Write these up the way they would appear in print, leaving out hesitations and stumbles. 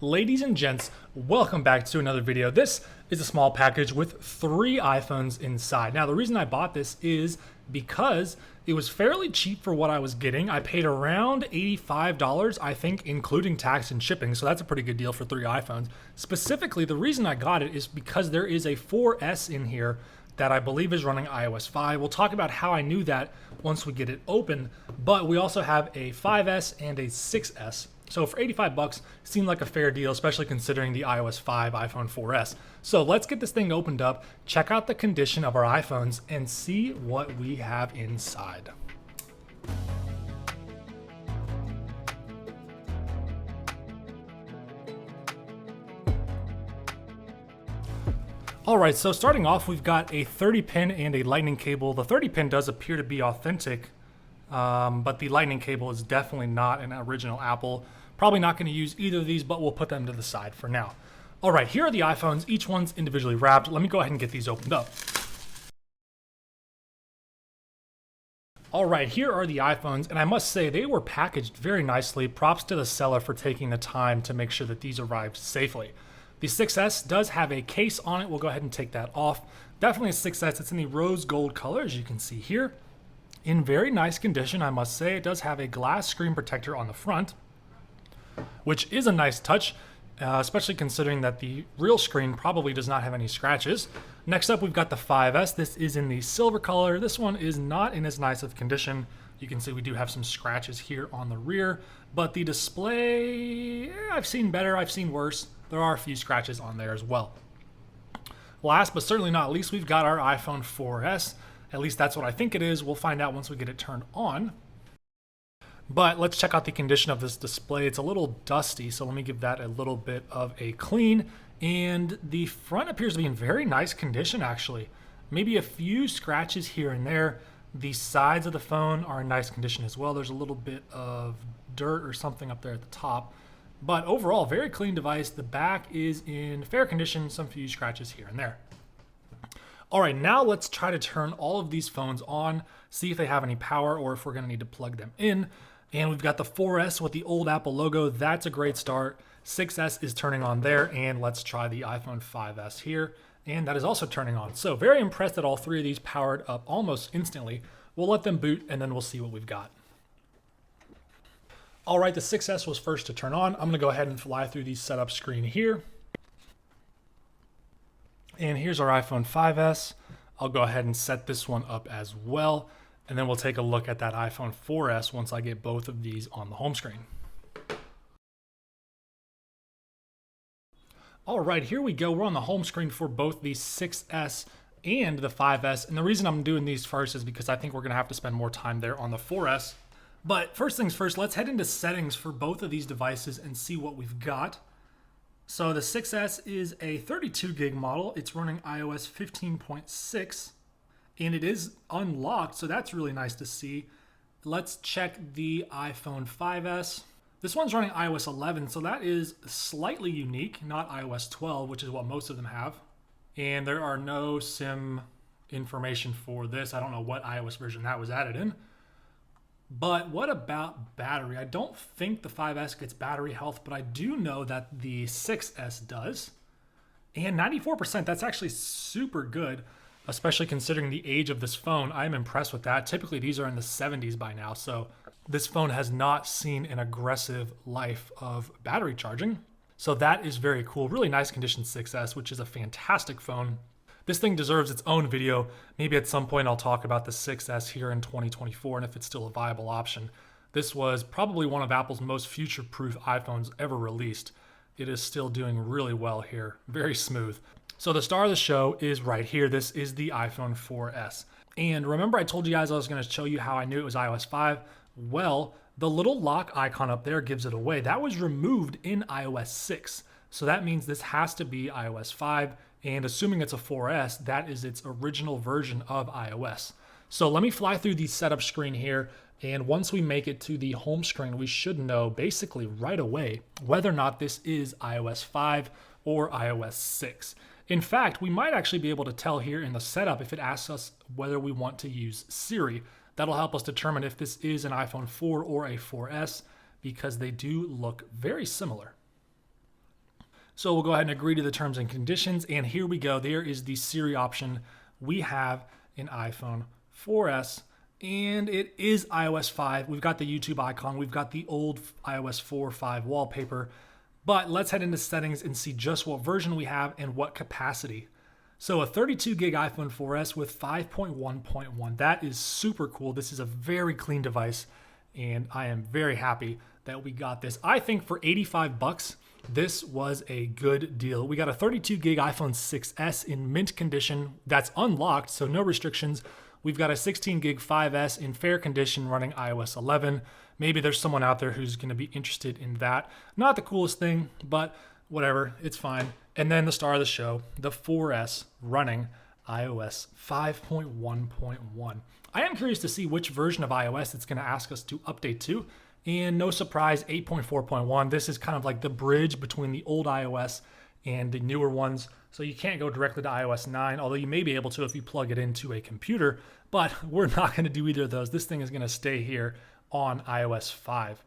Ladies and gents, welcome back to another video. This is a small package with 3 iPhones inside. Now, the reason I bought this is because it was fairly cheap for what I was getting. I paid around $85, I think, including tax and shipping, so that's a pretty good deal for 3 iPhones. Specifically, the reason I got it is because there is a 4S in here that I believe is running iOS 5. We'll talk about how I knew that once we get it open, but we also have a 5S and a 6S. So for 85 bucks, seemed like a fair deal, especially considering the iOS 5 iPhone 4S. So let's get this thing opened up, check out the condition of our iPhones, and see what we have inside. All right, so starting off, we've got a 30 pin and a lightning cable. The 30 pin does appear to be authentic, but the lightning cable is definitely not an original Apple. Probably not going to use either of these, but we'll put them to the side for now. All right, here are the iPhones. Each one's individually wrapped. Let me go ahead and get these opened up. All right, here are the iPhones, and I must say they were packaged very nicely. Props to the seller for taking the time to make sure that these arrived safely. The 6S does have a case on it. We'll go ahead and take that off. Definitely a 6S. It's in the rose gold color, as you can see here. In very nice condition, I must say. It does have a glass screen protector on the front, which is a nice touch, especially considering that the real screen probably does not have any scratches. Next up, we've got the 5S. This is in the silver color. This one is not in as nice of condition. You can see we do have some scratches here on the rear, but the display, I've seen better, I've seen worse. There are a few scratches on there as well. Last but certainly not least, we've got our iPhone 4S. At least that's what I think it is. We'll find out once we get it turned on. But let's check out the condition of this display. It's a little dusty, so let me give that a little bit of a clean. And the front appears to be in very nice condition, actually. Maybe a few scratches here and there. The sides of the phone are in nice condition as well. There's a little bit of dirt or something up there at the top. But overall, very clean device. The back is in fair condition, some few scratches here and there. All right, now let's try to turn all of these phones on, see if they have any power or if we're gonna need to plug them in. And we've got the 4S with the old Apple logo. That's a great start. 6S is turning on there, and let's try the iPhone 5S here. And that is also turning on. So very impressed that all 3 of these powered up almost instantly. We'll let them boot, and then we'll see what we've got. All right, the 6S was first to turn on. I'm gonna go ahead and fly through the setup screen here. And here's our iPhone 5S. I'll go ahead and set this one up as well. And then we'll take a look at that iPhone 4S once I get both of these on the home screen. All right, here we go. We're on the home screen for both the 6S and the 5S. And the reason I'm doing these first is because I think we're gonna have to spend more time there on the 4S. But first things first, let's head into settings for both of these devices and see what we've got. So the 6S is a 32 gig model. It's running iOS 15.6 and it is unlocked, so that's really nice to see. Let's check the iPhone 5S. This one's running iOS 11, so that is slightly unique, not iOS 12, which is what most of them have. And there are no SIM information for this. I don't know what iOS version that was added in. But what about battery? I don't think the 5S gets battery health, but I do know that the 6S does. And 94%, that's actually super good, especially considering the age of this phone. I'm impressed with that. Typically, these are in the 70s by now, so this phone has not seen an aggressive life of battery charging. So that is very cool. Really nice condition 6S, which is a fantastic phone. This thing deserves its own video. Maybe at some point I'll talk about the 6S here in 2024 and if it's still a viable option. This was probably one of Apple's most future-proof iPhones ever released. It is still doing really well here, very smooth. So the star of the show is right here. This is the iPhone 4S. And remember I told you guys I was gonna show you how I knew it was iOS 5? Well, the little lock icon up there gives it away. That was removed in iOS 6. So that means this has to be iOS 5. And assuming it's a 4S, that is its original version of iOS. So let me fly through the setup screen here. And once we make it to the home screen, we should know basically right away whether or not this is iOS 5 or iOS 6. In fact, we might actually be able to tell here in the setup if it asks us whether we want to use Siri. That'll help us determine if this is an iPhone 4 or a 4S because they do look very similar. So we'll go ahead and agree to the terms and conditions. And here we go. There is the Siri option. We have an iPhone 4S and it is iOS 5. We've got the YouTube icon. We've got the old iOS 4 or 5 wallpaper. But let's head into settings and see just what version we have and what capacity. So a 32 gig iPhone 4S with 5.1.1. That is super cool. This is a very clean device and I am very happy that we got this. I think for 85 bucks, this was a good deal. We got a 32 gig iPhone 6S in mint condition that's unlocked, so no restrictions. We've got a 16 gig 5S in fair condition running iOS 11. Maybe there's someone out there who's going to be interested in that. Not the coolest thing, but whatever, it's fine. And then the star of the show, the 4S running iOS 5.1.1. I am curious to see which version of iOS it's going to ask us to update to. And no surprise, 8.4.1. This is kind of like the bridge between the old iOS and the newer ones. So you can't go directly to iOS 9, although you may be able to if you plug it into a computer, but we're not going to do either of those. This thing is going to stay here on iOS 5.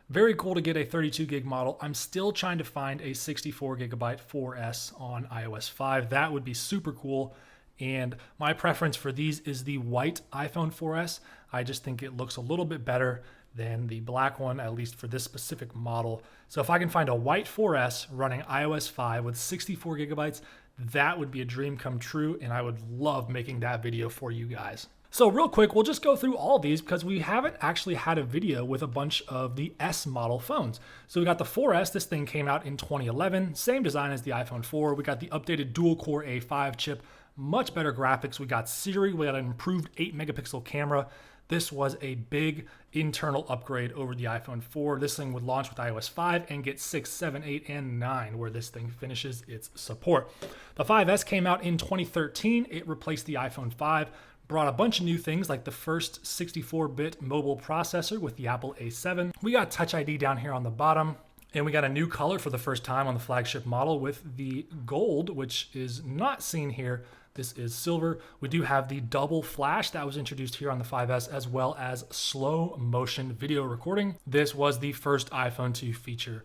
Very cool to get a 32 gig model. I'm still trying to find a 64 gigabyte 4S on iOS 5. That would be super cool. And my preference for these is the white iPhone 4S. I just think it looks a little bit better than the black one, at least for this specific model. So if I can find a white 4S running iOS 5 with 64 gigabytes, that would be a dream come true, and I would love making that video for you guys. So real quick, we'll just go through all these because we haven't actually had a video with a bunch of the S model phones. So we got the 4S, this thing came out in 2011, same design as the iPhone 4. We got the updated dual-core A5 chip, much better graphics. We got Siri, we got an improved 8 megapixel camera. This was a big internal upgrade over the iPhone 4. This thing would launch with iOS 5 and get 6, 7, 8, and 9, where this thing finishes its support. The 5S came out in 2013. It replaced the iPhone 5, brought a bunch of new things like the first 64-bit mobile processor with the Apple A7. We got Touch ID down here on the bottom. And we got a new color for the first time on the flagship model with the gold, which is not seen here. This is silver. We do have the double flash that was introduced here on the 5S, as well as slow motion video recording. This was the first iPhone to feature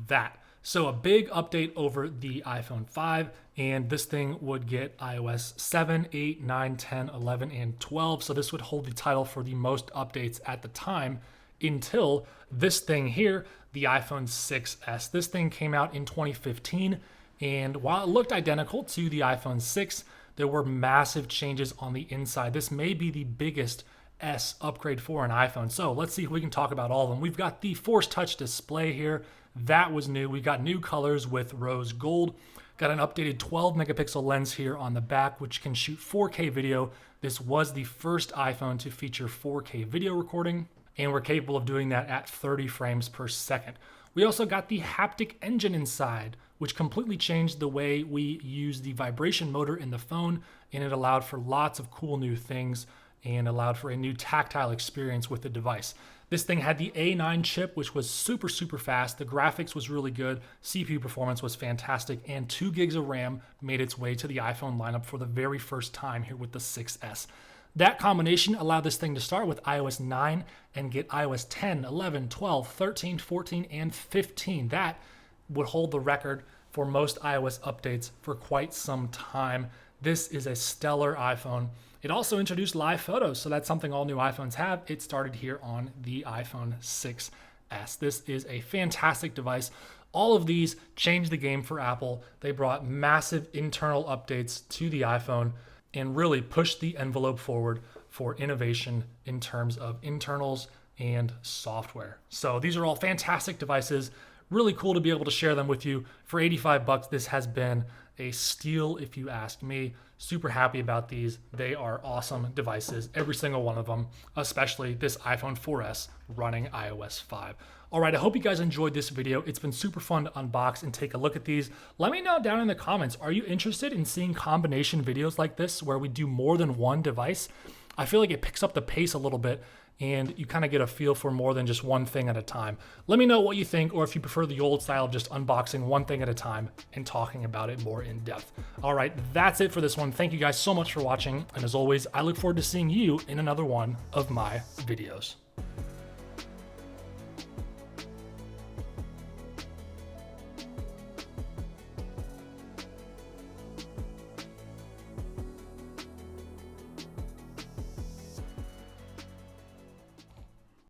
that. So a big update over the iPhone 5, and this thing would get iOS 7, 8, 9, 10, 11, and 12. So this would hold the title for the most updates at the time until this thing here, the iPhone 6S. This thing came out in 2015, and while it looked identical to the iPhone 6, there were massive changes on the inside. This may be the biggest S upgrade for an iPhone. So let's see if we can talk about all of them. We've got the Force Touch display here. That was new. We got new colors with rose gold. Got an updated 12 megapixel lens here on the back, which can shoot 4K video. This was the first iPhone to feature 4K video recording, and we're capable of doing that at 30 frames per second. We also got the haptic engine inside, which completely changed the way we use the vibration motor in the phone, and it allowed for lots of cool new things and allowed for a new tactile experience with the device. This thing had the A9 chip, which was super, super fast. The graphics was really good. CPU performance was fantastic, and 2 gigs of RAM made its way to the iPhone lineup for the very first time here with the 6S. That combination allowed this thing to start with iOS 9 and get iOS 10, 11, 12, 13, 14, and 15. That would hold the record for most iOS updates for quite some time. This is a stellar iPhone. It also introduced live photos, so that's something all new iPhones have. It started here on the iPhone 6S. This is a fantastic device. All of these changed the game for Apple. They brought massive internal updates to the iPhone and really pushed the envelope forward for innovation in terms of internals and software. So these are all fantastic devices. Really cool to be able to share them with you. For 85 bucks, this has been a steal if you ask me. Super happy about these. They are awesome devices, every single one of them, especially this iPhone 4S running iOS 5. All right, I hope you guys enjoyed this video. It's been super fun to unbox and take a look at these. Let me know down in the comments, are you interested in seeing combination videos like this where we do more than one device? I feel like it picks up the pace a little bit and you kind of get a feel for more than just one thing at a time. Let me know what you think, or if you prefer the old style of just unboxing one thing at a time and talking about it more in depth. All right, that's it for this one. Thank you guys so much for watching. And as always, I look forward to seeing you in another one of my videos.